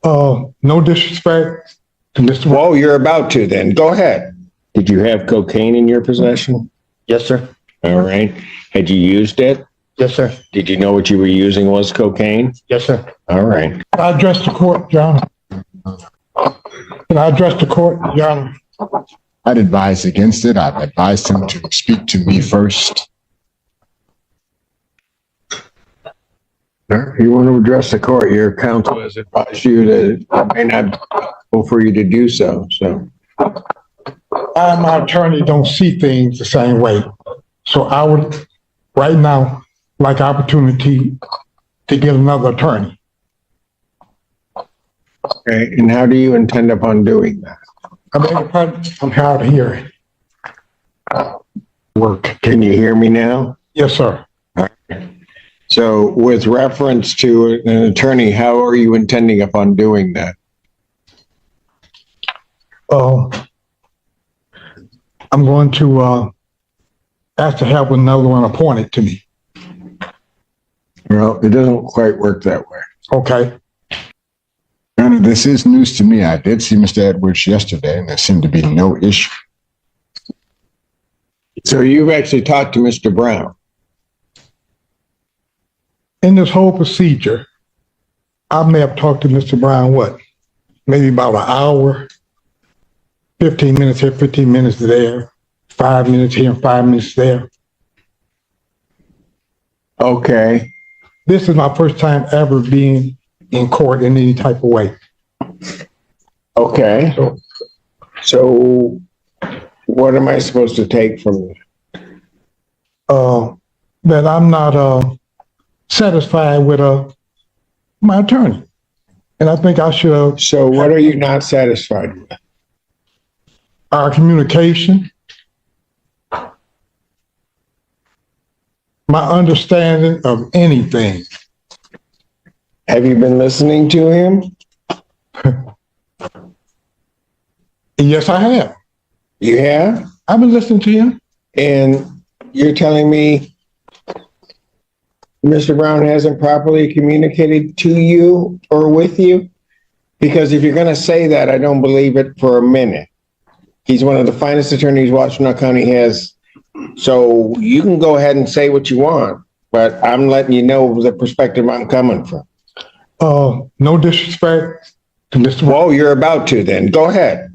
No disrespect to Mr. Brown. Well, you're about to then. Go ahead. Did you have cocaine in your possession? Yes, sir. All right. Had you used it? Yes, sir. Did you know what you were using was cocaine? Yes, sir. All right. Can I address the court, Your Honor? Can I address the court, Your Honor? I'd advise against it. I've advised him to speak to me first. Sir, you want to address the court? Your counsel has advised you that it may not go for you to do so. So I and my attorney don't see things the same way. So I would, right now, like opportunity to get another attorney. okay. And how do you intend upon doing that? I beg your pardon? I'm hard of hearing. Work. Can you hear me now? Yes, sir. So with reference to an attorney, how are you intending upon doing that? I'm going to ask to have another one appointed to me. Well, it doesn't quite work that way. Okay. Your Honor, this is news to me. I did see Mr. Edwards yesterday, and there seemed to be no issue. So you've actually talked to Mr. Brown? In this whole procedure, I may have talked to Mr. Brown, maybe about an hour, 15 minutes here, 15 minutes there, 5 minutes here and 5 minutes there. Okay. This is my first time ever being in court in any type of way. Okay. So what am I supposed to take from that? That I'm not satisfied with my attorney. And I think I should. So what are you not satisfied with? Our communication, my understanding of anything. Have you been listening to him? Yes, I have. You have? I've been listening to him. And you're telling me Mr. Brown hasn't properly communicated to you or with you? Because if you're going to say that, I don't believe it for a minute. He's one of the finest attorneys Washtenaw County has. So you can go ahead and say what you want, but I'm letting you know the perspective I'm coming from. No disrespect to Mr. Well, you're about to then. Go ahead.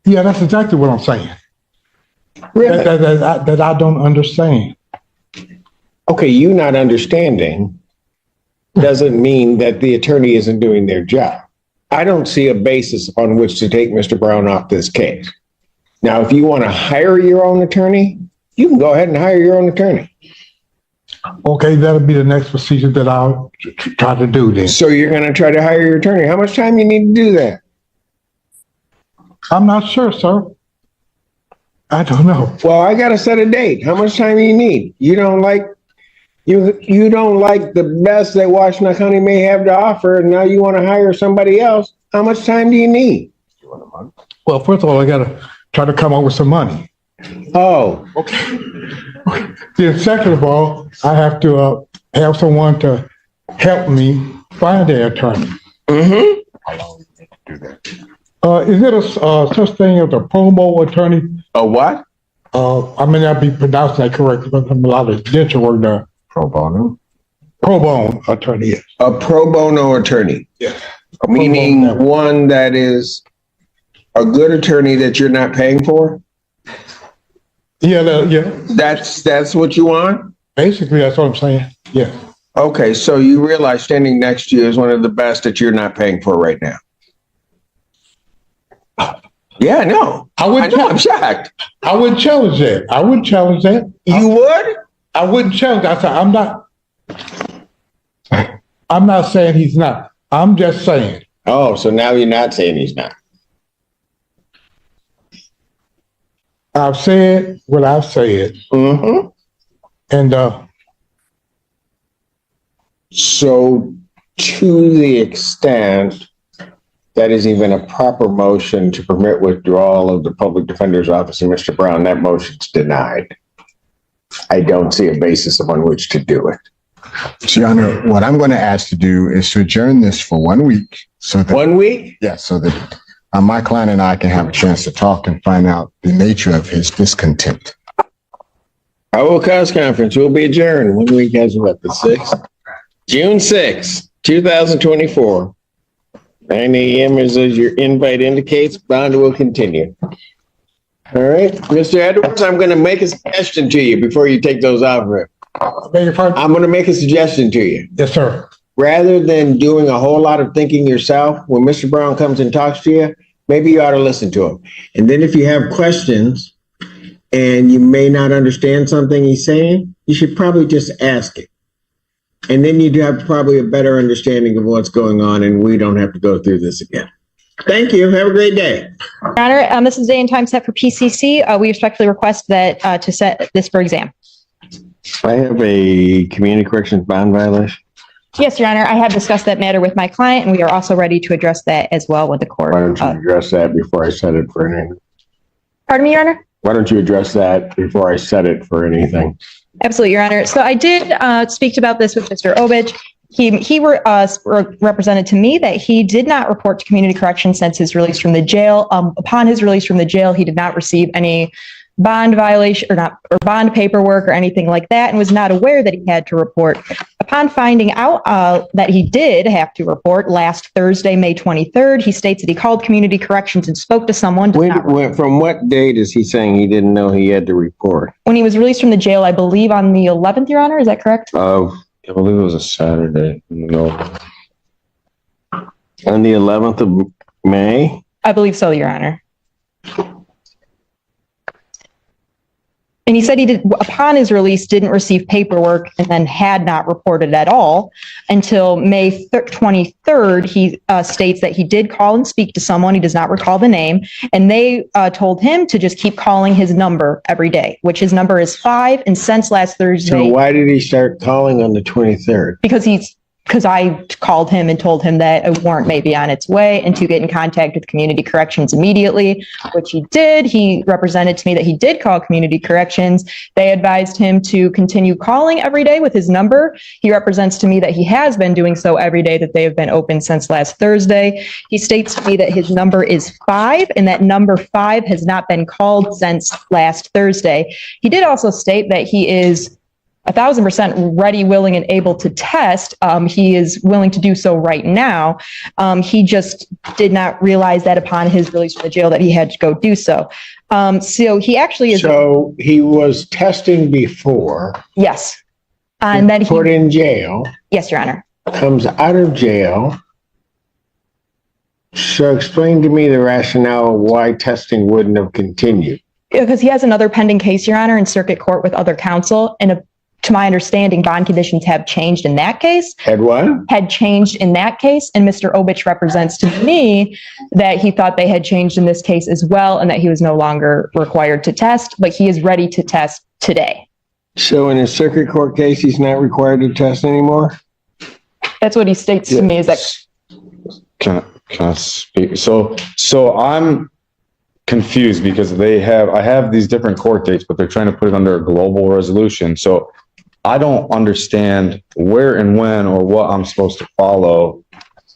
Yeah, that's exactly what I'm saying. Really? That I don't understand. Okay, you not understanding doesn't mean that the attorney isn't doing their job. I don't see a basis upon which to take Mr. Brown off this case. Now, if you want to hire your own attorney, you can go ahead and hire your own attorney. Okay, that'll be the next procedure that I'll try to do then. So you're going to try to hire your attorney. How much time you need to do that? I'm not sure, sir. I don't know. Well, I got to set a date. How much time do you need? You don't like the best that Washtenaw County may have to offer, and now you want to hire somebody else. How much time do you need? Well, first of all, I got to try to come up with some money. Oh, Okay. Then second of all, I have to have someone to help me find an attorney. mm-hmm. How long do you do that? Is it a such thing as a pro bono attorney? A what? I may not be pronouncing that correctly, but I'm a lot of dental work there. Pro bono? Pro bono attorney, yes. A pro bono attorney. Yes. Meaning one that is a good attorney that you're not paying for? Yeah. That's what you want? Basically, that's what I'm saying. Yeah. Okay, so you realize standing next to you is one of the best that you're not paying for right now. Yeah, I know. I'm shocked. I wouldn't challenge that. You would? I wouldn't challenge that. I said, I'm not saying he's not. I'm just saying. Oh, so now you're not saying he's not. I've said what I've said. Mm-hmm. And so to the extent that is even a proper motion to permit withdrawal of the public defender's office and Mr. Brown, that motion's denied. I don't see a basis upon which to do it. So, Your Honor, what I'm going to ask to do is to adjourn this for 1 week so that 1 week? yeah, so that my client and I can have a chance to talk and find out the nature of his discontent. Probable cause conference will be adjourned 1 week as what, the 6th? June 6th, 2024. 9 a.m. as your invite indicates. Bond will continue. All right, Mr. Edwards, I'm going to make a suggestion to you before you take those off. Beg your pardon? I'm going to make a suggestion to you. Yes, sir. Rather than doing a whole lot of thinking yourself, when Mr. Brown comes and talks to you, maybe you ought to listen to him. And then if you have questions and you may not understand something he's saying, you should probably just ask it. And then you'd have probably a better understanding of what's going on, and we don't have to go through this again. Thank you. Have a great day. Your Honor, this is day and time set for PCC. We respectfully request that to set this for exam. I have a community corrections bond violation. Yes, Your Honor, I have discussed that matter with my client, and we are also ready to address that as well with the court. Why don't you address that before I set it for anything? Pardon me, Your Honor? Why don't you address that before I set it for anything? Absolutely, Your Honor. So I did speak about this with Mr. Obich. He represented to me that he did not report to community corrections since his release from the jail. Upon his release from the jail, he did not receive any bond violation or bond paperwork or anything like that, and was not aware that he had to report. Upon finding out that he did have to report last Thursday, May 23rd, he states that he called community corrections and spoke to someone. From what date is he saying he didn't know he had to report? When he was released from the jail, I believe on the 11th, Your Honor, is that correct? I believe it was a Saturday. No. On the 11th of May? I believe so, Your Honor. And he said he did, upon his release, didn't receive paperwork and then had not reported at all until May 23rd. He states that he did call and speak to someone. He does not recall the name. And they told him to just keep calling his number every day, which his number is 5. And since last Thursday. So why did he start calling on the 23rd? Because I called him and told him that a warrant may be on its way and to get in contact with community corrections immediately, which he did. He represented to me that he did call community corrections. They advised him to continue calling every day with his number. He represents to me that he has been doing so every day that they have been open since last Thursday. He states to me that his number is 5 and that number 5 has not been called since last Thursday. He did also state that he is 1,000% ready, willing, and able to test. He is willing to do so right now. He just did not realize that upon his release from the jail that he had to go do so. So he actually is. So he was testing before. Yes. And then put in jail. Yes, Your Honor. Comes out of jail. So explain to me the rationale why testing wouldn't have continued. Because he has another pending case, Your Honor, in circuit court with other counsel, and to my understanding, bond conditions have changed in that case. Had what? Had changed in that case. And Mr. Obich represents to me that he thought they had changed in this case as well, and that he was no longer required to test, but he is ready to test today. So in a circuit court case, he's not required to test anymore? That's what he states to me. Is that can I speak? So I'm confused because I have these different court dates, but they're trying to put it under a global resolution. So I don't understand where and when or what I'm supposed to follow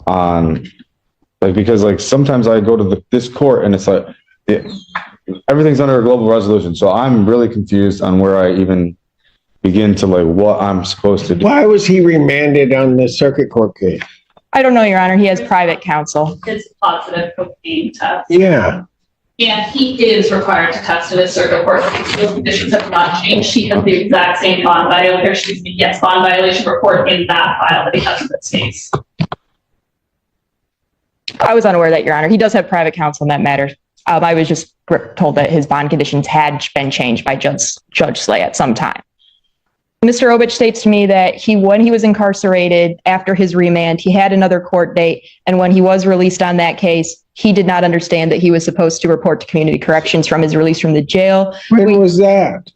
on, because sometimes I go to this court and it's like everything's under a global resolution. So I'm really confused on where I even begin to what I'm supposed to do. Why was he remanded on the circuit court case? I don't know, Your Honor. He has private counsel. It's a positive cocaine test. Yeah. And he is required to test in his circuit court. Those conditions have not changed. He has the exact same bond violation report in that file that he has in this case. I was unaware that, Your Honor. He does have private counsel in that matter. I was just told that his bond conditions had been changed by Judge Slay at some time. Mr. Obich states to me that when he was incarcerated after his remand, he had another court date. And when he was released on that case, he did not understand that he was supposed to report to community corrections from his release from the jail. When was that?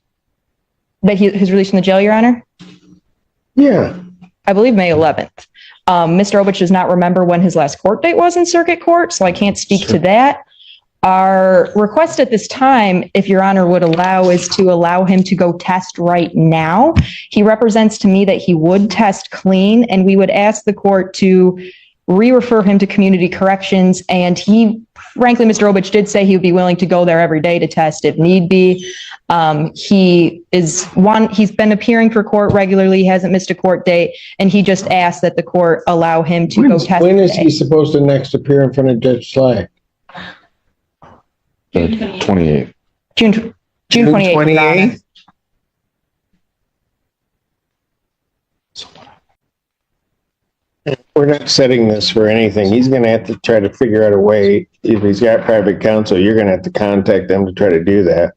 His release from the jail, Your Honor? Yeah. I believe May 11th. Mr. Obich does not remember when his last court date was in circuit court, so I can't speak to that. Our request at this time, if Your Honor would allow, is to allow him to go test right now. He represents to me that he would test clean, and we would ask the court to re-refer him to community corrections. And he, frankly, Mr. Obich did say he would be willing to go there every day to test if need be. He's been appearing for court regularly, he hasn't missed a court date, and he just asked that the court allow him to go test. When is he supposed to next appear in front of Judge Slag? 28th. June 28th. Your Honor. 28th? We're not setting this for anything. He's gonna have to try to figure out a way. If he's got private counsel, you're gonna have to contact them to try to do that.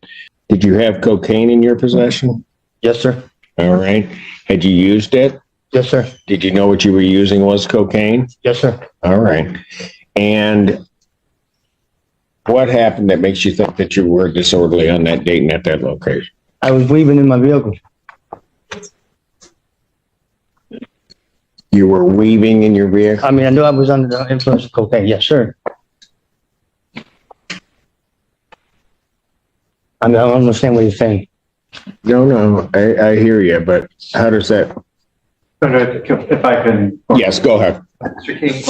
Did you have cocaine in your possession? Yes, sir. All right. Had you used it? Yes, sir. Did you know what you were using was cocaine? Yes, sir. All right. And what happened that makes you think that you were disorderly on that date and at that location? I was weaving in my vehicle. You were weaving in your vehicle? I mean, I knew I was under the influence of cocaine. Yes, sir. I mean, I don't understand what you're saying. No, I hear you, but how does that? If I can. Yes, go ahead. Mr. King,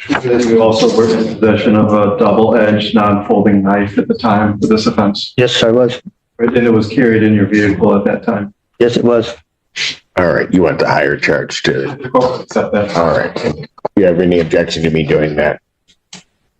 that you also were in possession of a double-edged, non-folding knife at the time for this offense. Yes, sir, I was. And it was carried in your vehicle at that time. Yes, it was. All right, you want the higher charge too. The court will accept that. All right. Do you have any objection to me doing that?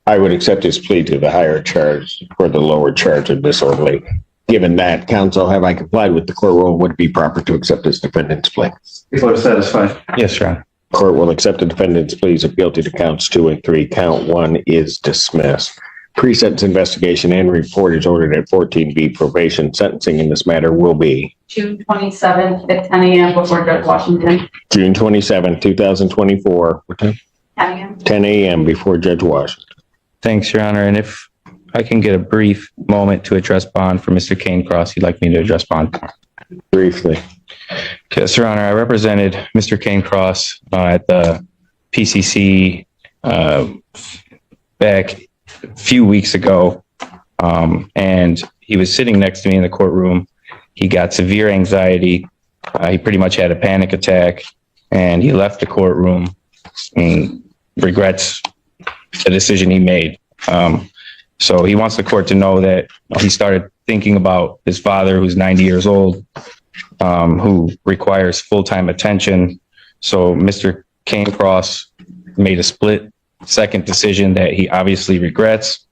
I would accept his plea to the higher charge for the lower charge of disorderly. Given that, counsel, have I complied with the court rule? Would it be proper to accept this defendant's plea? People are satisfied. Yes, Your Honor. Court will accept the defendant's pleas of guilty to counts 2 and 3. Count 1 is dismissed. Pre-sentence investigation and report is ordered at 14B. Probation sentencing in this matter will be June 27th at 10 a.m. before Judge Washington. June 27, 2024. What time? 10 a.m. 10 a.m. before Judge Washington. Thanks, Your Honor. And if I can get a brief moment to address bond for Mr. Cain-Cross, you'd like me to address bond? Briefly. Yes, Your Honor. I represented Mr. Cain-Cross at the PCC back a few weeks ago, and he was sitting next to me in the courtroom. He got severe anxiety. He pretty much had a panic attack, and he left the courtroom and regrets the decision he made. So he wants the court to know that he started thinking about his father, who's 90 years old, who requires full-time attention. So Mr. Cain-Cross made a split-second decision that he obviously regrets.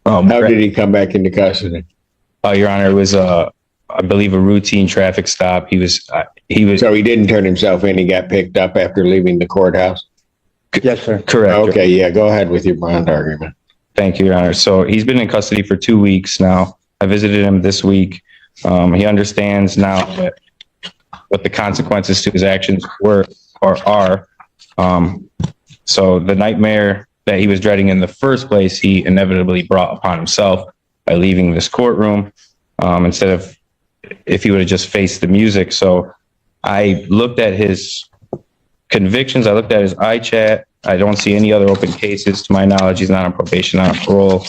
How did he come back into custody? Your Honor, it was I believe a routine traffic stop. He was. So he didn't turn himself in. He got picked up after leaving the courthouse. Yes, sir. Correct. Okay, yeah, go ahead with your bond argument. Thank you, Your Honor. So he's been in custody for 2 weeks now. I visited him this week. He understands now what the consequences to his actions were or are. So the nightmare that he was dreading in the first place, he inevitably brought upon himself by leaving this courtroom instead of if he would have just faced the music. So I looked at his convictions. I looked at his iChat. I don't see any other open cases. To my knowledge, he's not on probation, not on parole.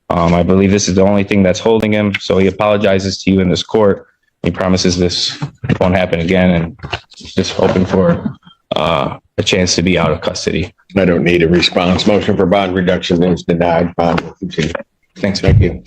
I believe this is the only thing that's holding him. So he apologizes to you in this court. He promises this won't happen again, and just hoping for a chance to be out of custody. I don't need a response. Motion for bond reduction is denied. Bond will continue. Thanks. Thank you.